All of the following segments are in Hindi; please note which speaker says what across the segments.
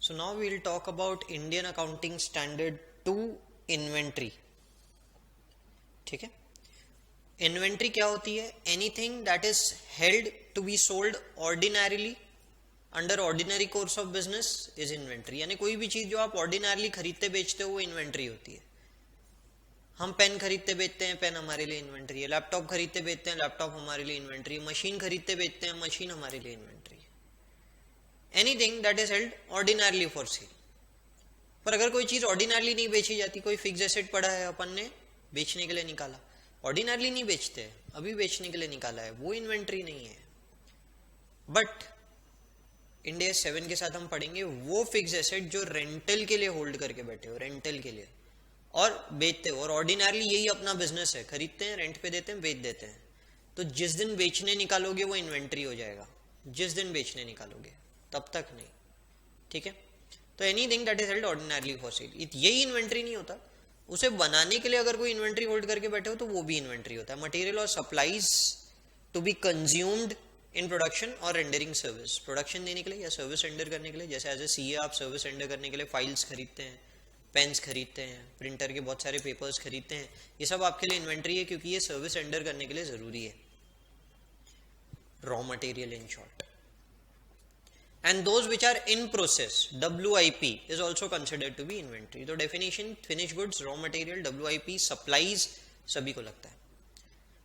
Speaker 1: So now we will talk about Indian Accounting Standard 2 inventory. ठीक है. इन्वेंट्री क्या होती है? Anything that is held to be sold ordinarily under ordinary course of business is inventory. यानी कोई भी चीज जो आप ऑर्डिनरली खरीदते बेचते हो वो इन्वेंट्री होती है. हम पेन खरीदते बेचते हैं, पेन हमारे लिए इन्वेंट्री है. लैपटॉप खरीदते बेचते हैं, लैपटॉप हमारे लिए इन्वेंट्री है. मशीन खरीदते बेचते हैं, मशीन हमारे लिए इन्वेंट्री है. Anything that is held ordinarily for sale. पर अगर कोई चीज ऑर्डिनरली नहीं बेची जाती, कोई फिक्स एसेट पड़ा है, अपन ने बेचने के लिए निकाला, ऑर्डिनरली नहीं बेचते, अभी बेचने के लिए निकाला है, वो इन्वेंट्री नहीं है. बट इंडिया 7 के साथ हम पढ़ेंगे वो फिक्स एसेट जो रेंटल के लिए होल्ड करके बैठे हो, रेंटल के लिए, और बेचते हो, और ऑर्डिनरली यही अपना बिजनेस है, खरीदते हैं, रेंट पे देते हैं, बेच देते हैं. तो जिस दिन बेचने निकालोगे वो इन्वेंट्री हो जाएगा. जिस दिन बेचने निकालोगे, तब तक नहीं. ठीक है. तो anything that is held ordinarily for sale, यही इन्वेंट्री नहीं होता. उसे बनाने के लिए अगर कोई इन्वेंट्री होल्ड करके बैठे हो तो वो भी इन्वेंट्री होता है. मटेरियल और supplies to be consumed in production और रेंडरिंग सर्विस. प्रोडक्शन देने के लिए या सर्विस रेंडर करने के लिए, जैसे एज ए सीए आप सर्विस रेंडर करने के लिए फाइल्स खरीदते हैं, पेन्स खरीदते हैं, प्रिंटर के बहुत सारे पेपर्स खरीदते हैं, ये सब आपके लिए इन्वेंट्री है क्योंकि ये सर्विस रेंडर करने के लिए जरूरी है. Raw material in short. And those which are in process, WIP is also considered to be inventory. तो definition, finished goods, raw material, WIP, supplies सभी को लगता है.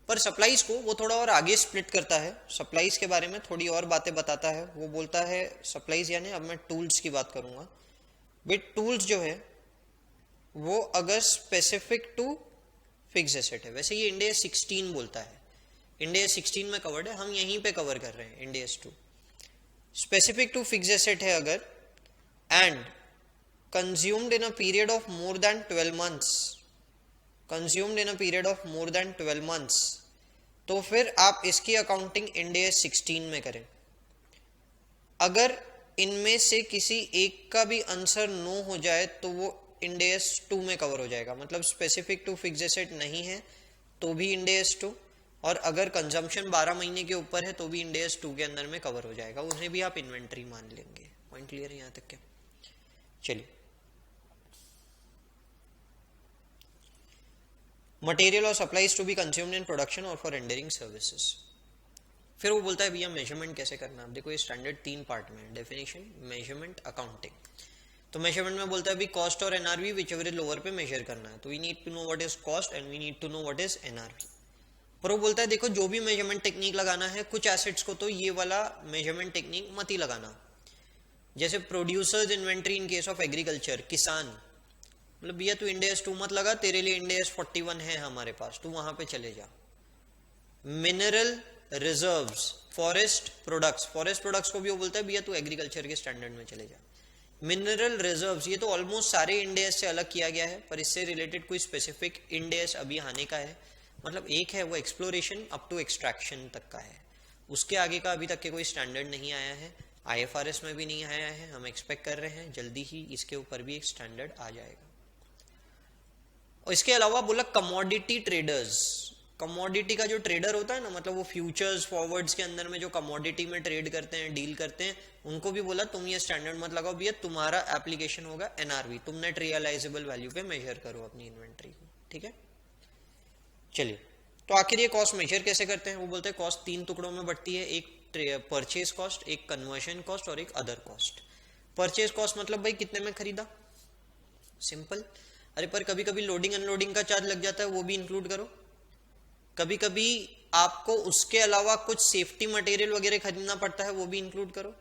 Speaker 1: पर supplies को वो थोड़ा और आगे split करता है. supplies के बारे में थोड़ी और बातें बताता है. वो बोलता है supplies यानी, अब मैं tools की बात करूंगा. बट tools जो है वो अगर specific to fixed asset है, वैसे ये इंडिया 16 बोलता है. इंडिया 16 में कवर्ड है, हम यहीं पे कवर कर रहे हैं India 2. Specific to fix asset है अगर, and consumed in a period of more than 12 months, consumed in a period of more than 12 months, तो फिर आप इसकी अकाउंटिंग इंडिया 16 में करें. अगर इनमें से किसी एक का भी आंसर नो हो जाए तो वो इंडिया 2 में कवर हो जाएगा. मतलब स्पेसिफिक टू फिक्स एसेट नहीं है तो भी इंडिया 2, और अगर कंजम्पशन 12 महीने के ऊपर है तो भी इंडेस 2 के अंदर में कवर हो जाएगा. उन्हें भी आप इन्वेंट्री मान लेंगे. पॉइंट क्लियर है यहां तक क्या? चलिए. मटेरियल और supplies to be consumed in production और फॉर रेंडरिंग सर्विसेज. फिर वो बोलता है भैया मेजरमेंट कैसे करना है. आप देखो ये स्टैंडर्ड 3 पार्ट में है, डेफिनेशन, मेजरमेंट, अकाउंटिंग. तो मेजरमेंट में बोलता है भी कॉस्ट और NRV whichever is lower पे मेजर करना है. तो we need to know what is cost and we need to know what is NRV. पर वो बोलता है देखो जो भी मेजरमेंट टेक्निक लगाना है, कुछ एसेट्स को तो ये वाला मेजरमेंट टेक्निक मत ही लगाना. जैसे producers inventory in case of agriculture, किसान, मतलब भैया तू इंडेस 2 मत लगा, तेरे लिए इंडेस 41 है हमारे पास, तू वहां पे चले जा. Mineral reserves, forest products, forest products को भी वो बोलता है भैया तू एग्रीकल्चर के स्टैंडर्ड में चले जा. मिनरल रिजर्व्स, ये तो ऑलमोस्ट सारे इंडेस से अलग किया गया है, पर इससे रिलेटेड कोई स्पेसिफिक इंडेस अभी आने का है. मतलब एक है वो एक्सप्लोरेशन अप टू एक्सट्रैक्शन तक का है, उसके आगे का अभी तक के कोई स्टैंडर्ड नहीं आया है. IFRS में भी नहीं आया है. हम एक्सपेक्ट कर रहे हैं जल्दी ही इसके ऊपर भी एक स्टैंडर्ड आ जाएगा. और इसके अलावा बोला कमोडिटी ट्रेडर्स. कमोडिटी का जो ट्रेडर होता है ना, मतलब वो फ्यूचर्स फॉरवर्ड्स के अंदर में जो कमोडिटी में ट्रेड करते हैं, डील करते हैं, उनको भी बोला तुम ये स्टैंडर्ड मत लगाओ भैया, तुम्हारा एप्लीकेशन होगा एनआरवी. तुम नेट रियलाइजेबल वैल्यू पे मेजर करो अपनी इन्वेंट्री को. ठीक है. चलिए. तो आखिर ये कॉस्ट मेजर कैसे करते हैं? वो बोलते हैं कॉस्ट 3 टुकड़ों में बढ़ती है. एक परचेज कॉस्ट, एक कन्वर्शन कॉस्ट और एक अदर कॉस्ट. परचेज कॉस्ट मतलब भाई कितने में खरीदा, सिंपल. अरे पर कभी कभी लोडिंग अनलोडिंग का चार्ज लग जाता है, वो भी इंक्लूड करो. कभी कभी आपको उसके अलावा कुछ सेफ्टी मटेरियल वगैरह खरीदना पड़ता है, वो भी इंक्लूड करो.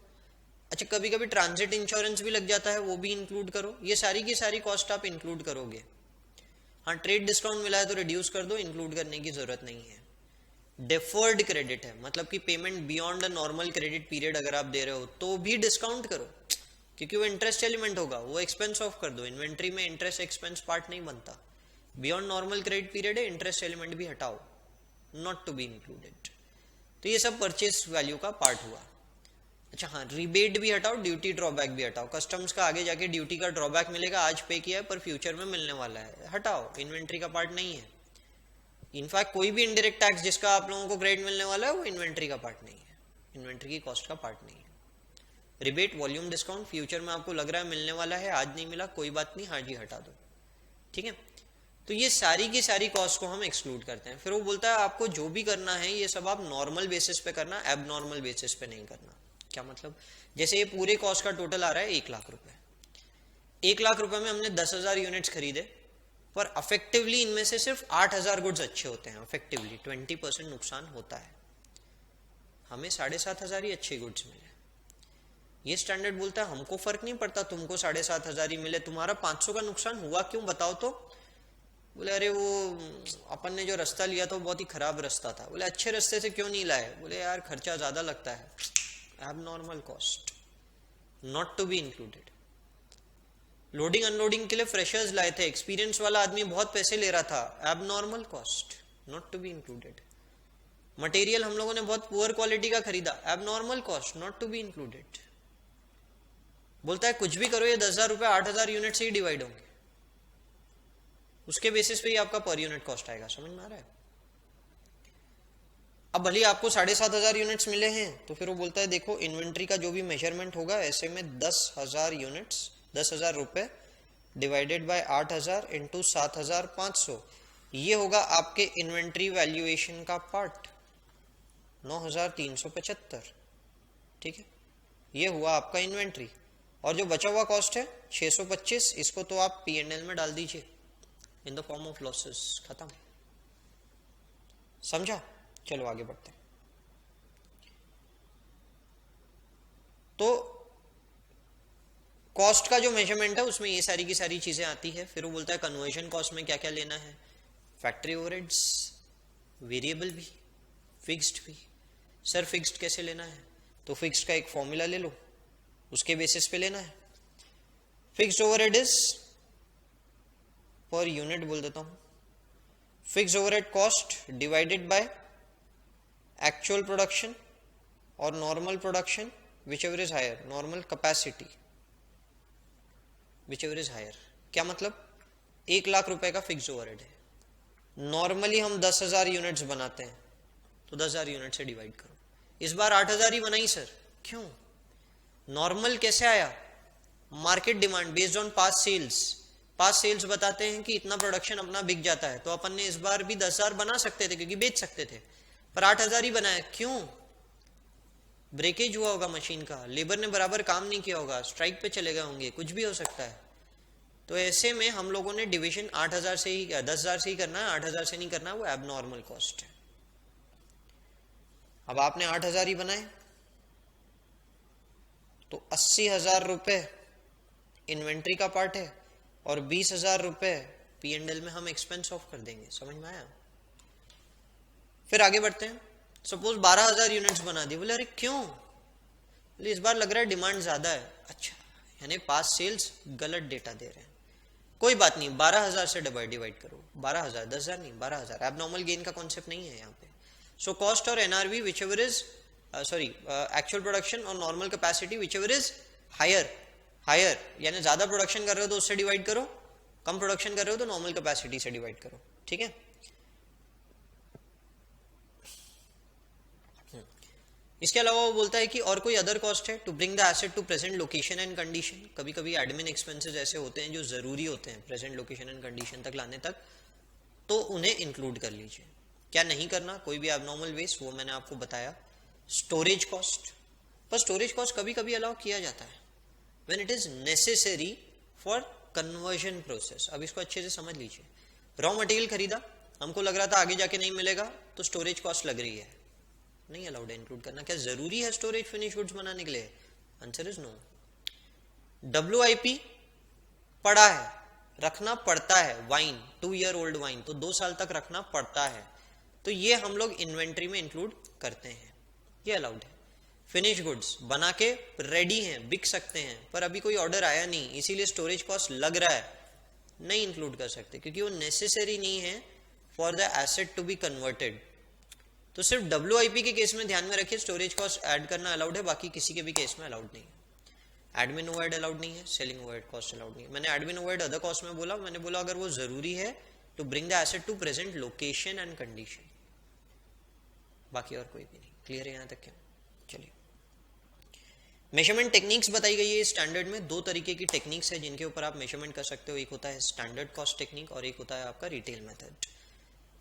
Speaker 1: अच्छा, कभी कभी ट्रांजिट इंश्योरेंस भी लग जाता है, वो भी इंक्लूड करो. ये सारी की सारी कॉस्ट आप इंक्लूड करोगे. हाँ, ट्रेड डिस्काउंट मिला है तो रिड्यूस कर दो, इंक्लूड करने की जरूरत नहीं है. डेफर्ड क्रेडिट है, मतलब कि payment beyond a normal credit period अगर आप दे रहे हो तो भी डिस्काउंट करो, क्योंकि वो इंटरेस्ट एलिमेंट होगा, वो एक्सपेंस ऑफ कर दो. इन्वेंट्री में इंटरेस्ट एक्सपेंस पार्ट नहीं बनता. बियॉन्ड नॉर्मल क्रेडिट पीरियड है, इंटरेस्ट एलिमेंट भी हटाओ, नॉट टू बी इंक्लूडेड. तो ये सब परचेस वैल्यू का पार्ट हुआ. अच्छा हाँ, रिबेट भी हटाओ, ड्यूटी ड्रॉबैक भी हटाओ. कस्टम्स का आगे जाके ड्यूटी का ड्रॉबैक मिलेगा, आज पे किया है पर फ्यूचर में मिलने वाला है, हटाओ, इन्वेंट्री का पार्ट नहीं है. इनफैक्ट कोई भी इनडायरेक्ट टैक्स जिसका आप लोगों को क्रेडिट मिलने वाला है वो इन्वेंट्री का पार्ट नहीं है, इन्वेंट्री की कॉस्ट का पार्ट नहीं है. रिबेट, वॉल्यूम डिस्काउंट, फ्यूचर में आपको लग रहा है मिलने वाला है, आज नहीं मिला, कोई बात नहीं, हाँ जी हटा दो, ठीक है। तो ये सारी की सारी कॉस्ट को हम एक्सक्लूड करते हैं। फिर वो बोलता है आपको जो भी करना है ये सब आप नॉर्मल बेसिस पे करना, एबनॉर्मल बेसिस पे नहीं करना। क्या मतलब? जैसे ये पूरे कॉस्ट का टोटल आ रहा है 1 लाख रुपए, 1 लाख रुपए में हमने 10,000 यूनिट्स खरीदे, पर अफेक्टिवली इनमें से सिर्फ 8,000 गुड्स अच्छे होते हैं, अफेक्टिवली 20% नुकसान होता है, हमें 7,500 ही अच्छे गुड्स मिले। ये स्टैंडर्ड बोलता है हमको फर्क नहीं पड़ता, तुमको 7,500 ही मिले, तुम्हारा 500 का नुकसान हुआ क्यों बताओ तो। बोले अरे वो अपन ने जो रास्ता लिया था वो बहुत ही खराब रास्ता था। बोले अच्छे रास्ते से क्यों नहीं लाए? बोले यार खर्चा ज्यादा लगता है, abnormal cost, not to be included. Loading unloading के लिए फ्रेशर्स लाए थे, एक्सपीरियंस वाला आदमी बहुत पैसे ले रहा था, abnormal cost, not to be included. Material हम लोगों ने बहुत पुअर क्वालिटी का खरीदा, abnormal cost, not to be included. बोलता है कुछ भी करो ये 10,000 रुपए 8,000 यूनिट से ही डिवाइड होंगे, उसके बेसिस पे ही आपका पर यूनिट कॉस्ट आएगा। समझ में आ रहा है? अब भले आपको 7,500 यूनिट्स मिले हैं तो फिर वो बोलता है देखो इन्वेंट्री का जो भी मेजरमेंट होगा ऐसे में 10,000 यूनिट्स, 10,000 रुपए डिवाइडेड बाय 8,000 इंटू 7,500, ये होगा आपके इन्वेंट्री वैल्यूएशन का पार्ट, 9,375, ठीक है। ये हुआ आपका इन्वेंट्री, और जो बचा हुआ कॉस्ट है 625, इसको तो आप P&L में डाल दीजिए in the form of losses, खत्म। समझा? चलो आगे बढ़ते हैं। तो कॉस्ट का जो मेजरमेंट है उसमें ये सारी की सारी चीजें आती है। फिर वो बोलता है कन्वर्जन कॉस्ट में क्या क्या लेना है, फैक्ट्री ओवरहेड्स, वेरिएबल भी, फिक्स्ड भी। सर फिक्स्ड कैसे लेना है? तो फिक्स्ड का एक फॉर्मूला ले लो, उसके बेसिस पे लेना है। Fixed overhead is per unit बोल देता हूं, fixed overhead cost divided by actual production और normal production whichever is higher, normal capacity whichever is higher. क्या मतलब? 1 लाख रुपए का फिक्स्ड ओवरहेड है, नॉर्मली हम 10,000 यूनिट्स बनाते हैं, तो 10,000 यूनिट से डिवाइड करो। इस बार 8,000 ही बनाई सर, क्यों? नॉर्मल कैसे आया? Market demand based on past sales. Past sales बताते हैं कि इतना प्रोडक्शन अपना बिक जाता है, तो अपन ने इस बार भी 10,000 बना सकते थे क्योंकि बेच सकते थे, पर 8,000 ही बनाया। क्यों? ब्रेकेज हुआ होगा मशीन का, लेबर ने बराबर काम नहीं किया होगा, स्ट्राइक पे चले गए होंगे, कुछ भी हो सकता है। तो ऐसे में हम लोगों ने डिविजन 8,000 से ही, 10,000 से ही करना है, 8,000 से नहीं करना है, वो एबनॉर्मल कॉस्ट है। अब आपने 8,000 ही बनाए तो 80,000 रुपए इन्वेंट्री का पार्ट है और 20,000 रुपए P&L में हम एक्सपेंस ऑफ कर देंगे। समझ में आया? फिर आगे बढ़ते हैं। सपोज 12,000 यूनिट्स बना दी। बोले अरे क्यों? बोले इस बार लग रहा है डिमांड ज्यादा है। अच्छा, यानी पास सेल्स गलत डेटा दे रहे हैं, कोई बात नहीं, 12,000 से डिवाइड करो, 12,000, 10,000 नहीं, 12,000। एबनॉर्मल गेन का कॉन्सेप्ट नहीं है यहाँ पे। सो कॉस्ट और NRV whichever is actual production और normal capacity whichever is higher, यानी ज्यादा प्रोडक्शन कर रहे हो तो उससे डिवाइड करो, कम प्रोडक्शन कर रहे हो तो नॉर्मल कैपेसिटी से डिवाइड करो, ठीक है। इसके अलावा वो बोलता है कि और कोई अदर कॉस्ट है, to bring the asset to present location and condition. कभी कभी एडमिन एक्सपेंसेस ऐसे होते हैं जो जरूरी होते हैं प्रेजेंट लोकेशन एंड कंडीशन तक लाने तक, तो उन्हें इंक्लूड कर लीजिए। क्या नहीं करना? कोई भी एबनॉर्मल वेस्ट, वो मैंने आपको बताया। स्टोरेज कॉस्ट, पर स्टोरेज कॉस्ट कभी कभी अलाउ किया जाता है when it is necessary for conversion process. अब इसको अच्छे से समझ लीजिए। रॉ मटेरियल खरीदा, हमको लग रहा था आगे जाके नहीं मिलेगा, तो स्टोरेज कॉस्ट लग रही है, नहीं अलाउड है इंक्लूड करना। क्या जरूरी है स्टोरेज फिनिश गुड्स बनाने के लिए? Answer is no. WIP पड़ा है, रखना पड़ता है, वाइन 2 ईयर ओल्ड वाइन तो 2 साल तक रखना पड़ता है, तो ये हम लोग इन्वेंट्री में इंक्लूड करते हैं, ये अलाउड है। फिनिश गुड्स बना के रेडी हैं, बिक सकते हैं, पर अभी कोई ऑर्डर आया नहीं, इसीलिए स्टोरेज कॉस्ट लग रहा है, नहीं इंक्लूड कर सकते क्योंकि वो नेसेसरी नहीं है for the asset to be converted. तो सिर्फ WIP के केस में ध्यान में रखिए स्टोरेज कॉस्ट ऐड करना अलाउड है, बाकी किसी के भी केस में अलाउड नहीं है। एडमिन ओवरहेड अलाउड नहीं है, सेलिंग ओवरहेड कॉस्ट अलाउड नहीं है। मैंने एडमिन ओवरहेड अदर कॉस्ट में बोला, मैंने बोला अगर वो जरूरी है to bring the asset to present location and condition, बाकी और कोई भी नहीं। क्लियर है यहाँ तक? क्या? चलिए, मेजरमेंट टेक्निक्स बताई गई है स्टैंडर्ड में, दो तरीके की टेक्निक्स है जिनके ऊपर आप मेजरमेंट कर सकते हो, एक होता है स्टैंडर्ड कॉस्ट टेक्निक और एक होता है आपका रिटेल मेथड।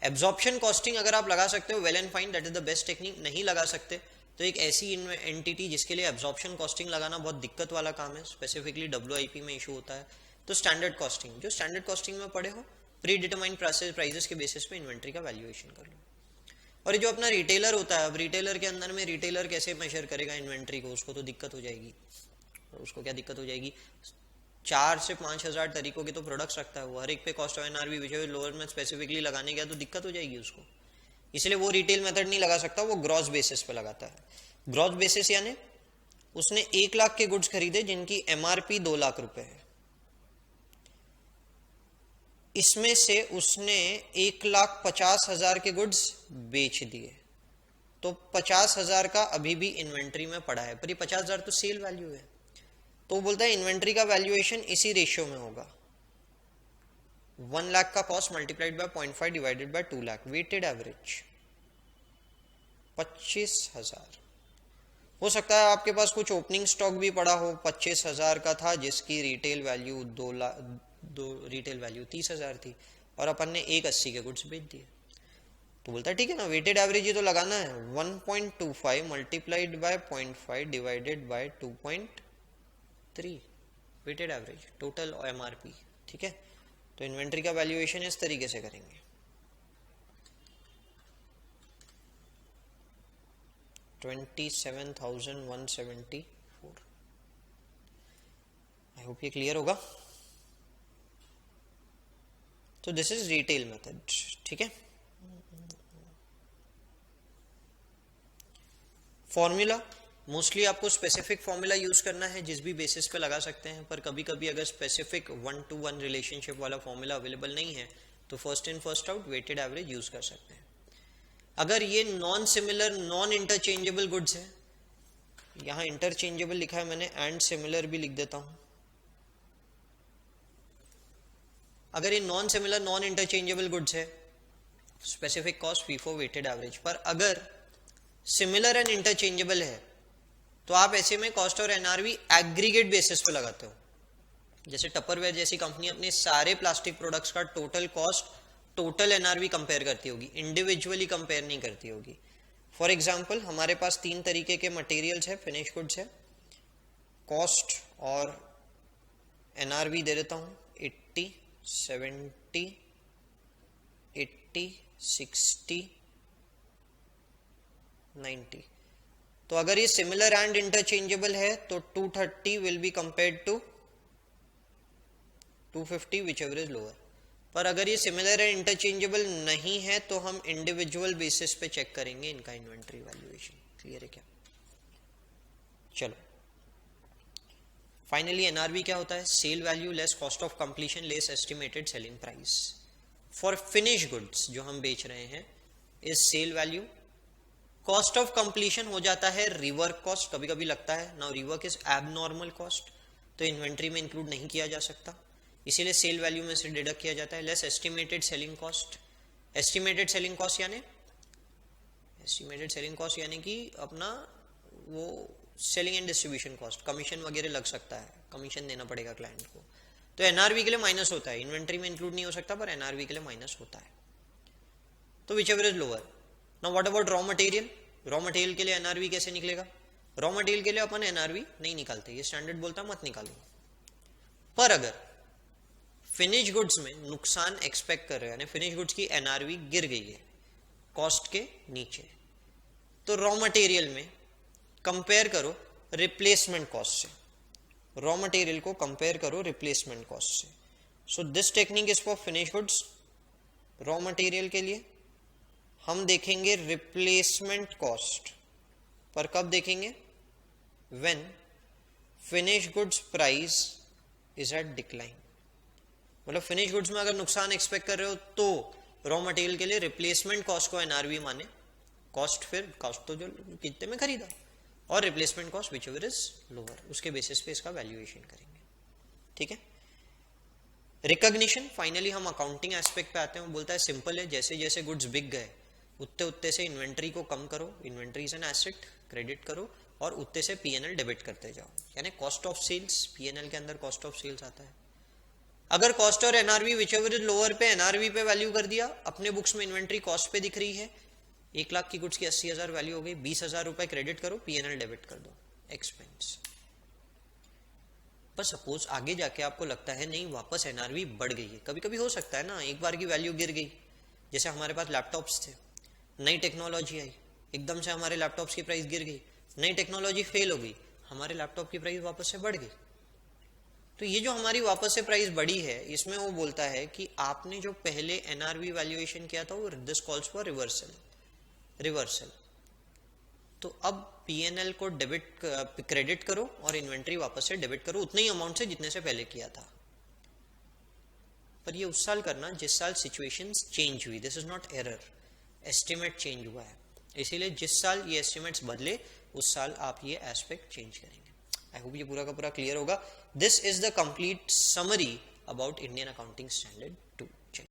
Speaker 1: एब्जॉर्प्शन कॉस्टिंग अगर आप लगा सकते हो well and fine, that is the best technique. नहीं लगा सकते तो एक ऐसी एंटिटी जिसके लिए एब्जॉर्प्शन कॉस्टिंग लगाना बहुत दिक्कत वाला काम है, स्पेसिफिकली WIP में इशू होता है, तो स्टैंडर्ड कॉस्टिंग, जो स्टैंडर्ड कॉस्टिंग में पढ़े हो, प्री डिटरमाइंड प्राइसेस के बेसिस पे इन्वेंट्री का वैल्यूएशन कर लो। और ये जो अपना रिटेलर होता है, अब रिटेलर के अंदर में रिटेलर कैसे मेजर करेगा इन्वेंट्री को, उसको तो दिक्कत हो जाएगी। उसको क्या दिक्कत हो जाएगी, 4 से 5 हज़ार तरीकों के तो प्रोडक्ट्स रखता है वो, हर एक पे cost of NRV which lower में स्पेसिफिकली लगाने गया तो दिक्कत हो जाएगी उसको, इसलिए वो रिटेल मेथड नहीं लगा सकता, वो ग्रॉस बेसिस पे लगाता है। ग्रॉस बेसिस यानी उसने 1 लाख के गुड्स खरीदे जिनकी MRP 2 लाख रुपए है, इसमें से उसने 1,50,000 के गुड्स बेच दिए, तो 50,000 का अभी भी इन्वेंट्री में पड़ा है, पर ये 50,000 तो सेल वैल्यू है, तो बोलता है इन्वेंट्री का वैल्यूएशन इसी रेशियो में होगा, 1 लाख का cost multiplied by 0.5 divided by 2 lakh, weighted average 25,000। हो सकता है आपके पास कुछ ओपनिंग स्टॉक भी पड़ा हो, 25,000 का था जिसकी रिटेल वैल्यू 30,000 थी और अपन ने 180 के गुड्स बेच दिए, तो बोलता है ठीक है ना, वेटेड एवरेज ही तो लगाना है, 1.25 multiplied by 0.5 divided by 2.3 weighted average total MRP। ठीक है, तो इन्वेंट्री का वैल्यूएशन इस तरीके से करेंगे, 27,174। आई होप ये क्लियर होगा। तो दिस इज रिटेल मेथड। ठीक है, फॉर्मूला मोस्टली आपको स्पेसिफिक फॉर्मूला यूज करना है, जिस भी बेसिस पे लगा सकते हैं, पर कभी कभी अगर स्पेसिफिक 1-to-1 रिलेशनशिप वाला फॉर्मूला अवेलेबल नहीं है तो first in first out weighted average use कर सकते हैं। अगर ये non similar non interchangeable goods है, यहां इंटरचेंजेबल लिखा है मैंने, एंड सिमिलर भी लिख देता हूं, अगर ये non similar non interchangeable goods है specific cost FIFO weighted average, पर अगर सिमिलर एंड इंटरचेंजेबल है तो आप ऐसे में कॉस्ट और NRV एग्रीगेट बेसिस पे लगाते हो। जैसे टपरवेयर जैसी कंपनी अपने सारे प्लास्टिक प्रोडक्ट्स का total cost total NRV compare करती होगी, इंडिविजुअली कंपेयर नहीं करती होगी। फॉर एग्जांपल हमारे पास 3 तरीके के मटेरियल्स है, फिनिश गुड्स है, कॉस्ट और NRV दे देता हूं 80, 70, 80, 60, 90। तो अगर ये सिमिलर एंड इंटरचेंजेबल है तो 230 will be compared to 250 whichever is lower, पर अगर ये सिमिलर एंड इंटरचेंजेबल नहीं है तो हम इंडिविजुअल बेसिस पे चेक करेंगे इनका इन्वेंट्री वैल्यूएशन। क्लियर है क्या? चलो, फाइनली NRV क्या होता है? Sale value less cost of completion less estimated selling price for finish goods जो हम बेच रहे हैं is sale value, cost of completion हो जाता है रिवर्क कॉस्ट, कभी कभी लगता है ना रिवर्क इज एबनॉर्मल कॉस्ट, तो इन्वेंट्री में इंक्लूड नहीं किया जा सकता, इसीलिए सेल वैल्यू में से डिडक्ट किया जाता है। Less estimated selling cost, estimated selling cost यानी कि अपना वो selling and distribution cost, commission वगैरह लग सकता है, कमीशन देना पड़ेगा क्लाइंट को, तो NRV के लिए माइनस होता है, इन्वेंट्री में इंक्लूड नहीं हो सकता पर NRV के लिए माइनस होता है, तो which ever is lower. Now what about raw material? Raw material के लिए NRV कैसे निकलेगा? रॉ मटेरियल के लिए अपन NRV नहीं निकालते, ये स्टैंडर्ड बोलता मत निकालो, पर अगर फिनिश गुड्स में नुकसान एक्सपेक्ट कर रहे हो यानी फिनिश गुड्स की NRV गिर गई है कॉस्ट के नीचे, तो रॉ मटेरियल में कंपेयर करो रिप्लेसमेंट कॉस्ट से, रॉ मटेरियल को कंपेयर करो रिप्लेसमेंट कॉस्ट से। So this technique is for finish goods. Raw material के लिए हम देखेंगे रिप्लेसमेंट कॉस्ट, पर कब देखेंगे? When finish goods price is at decline, मतलब फिनिश गुड्स में अगर नुकसान एक्सपेक्ट कर रहे हो तो रॉ मटेरियल के लिए रिप्लेसमेंट कॉस्ट को NRV माने, कॉस्ट फिर कॉस्ट तो जो कितने में खरीदा और replacement cost which ever is lower, उसके बेसिस पे इसका वैल्यूएशन करेंगे। ठीक है, रिकॉग्निशन, फाइनली हम अकाउंटिंग एस्पेक्ट पे आते हैं। वो बोलता है सिंपल है, जैसे जैसे गुड्स बिक गए उतने उतने से इन्वेंट्री को कम करो, inventory is an asset, credit करो और उतने से पीएनएल डेबिट करते जाओ, यानी कॉस्ट ऑफ सेल्स पीएनएल के अंदर कॉस्ट ऑफ सेल्स आता है। अगर कॉस्ट और एनआरवी विचएवर इज लोअर पे एनआरवी पे वैल्यू कर दिया, अपने बुक्स में इन्वेंट्री कॉस्ट पे दिख रही है, 1 लाख की गुड्स की 80,000 वैल्यू हो गई, 20,000 रुपए क्रेडिट करो, पीएनएल डेबिट कर दो, एक्सपेंस। पर सपोज आगे जाके आपको लगता है नहीं वापस एनआरवी बढ़ गई है, कभी कभी हो सकता है ना, एक बार की वैल्यू गिर गई, जैसे हमारे पास लैपटॉप्स थे, नई टेक्नोलॉजी आई, एकदम से हमारे लैपटॉप्स की प्राइस गिर गई, नई टेक्नोलॉजी फेल हो गई, हमारे लैपटॉप की प्राइस वापस से बढ़ गई। तो ये जो हमारी वापस से प्राइस बढ़ी है, इसमें वो बोलता है कि आपने जो पहले एनआरवी वैल्यूएशन किया था वो दिस कॉल्स फॉर रिवर्सल। तो अब पीएनएल को क्रेडिट करो और इन्वेंट्री वापस से डेबिट करो उतने ही अमाउंट से जितने से पहले किया था। पर ये उस साल करना जिस साल सिचुएशंस चेंज हुई, this is not error, estimate change हुआ है, इसीलिए जिस साल ये एस्टिमेट्स बदले उस साल आप ये एस्पेक्ट चेंज करेंगे। आई होप ये पूरा का पूरा क्लियर होगा। This is the complete summary about Indian accounting standard 2।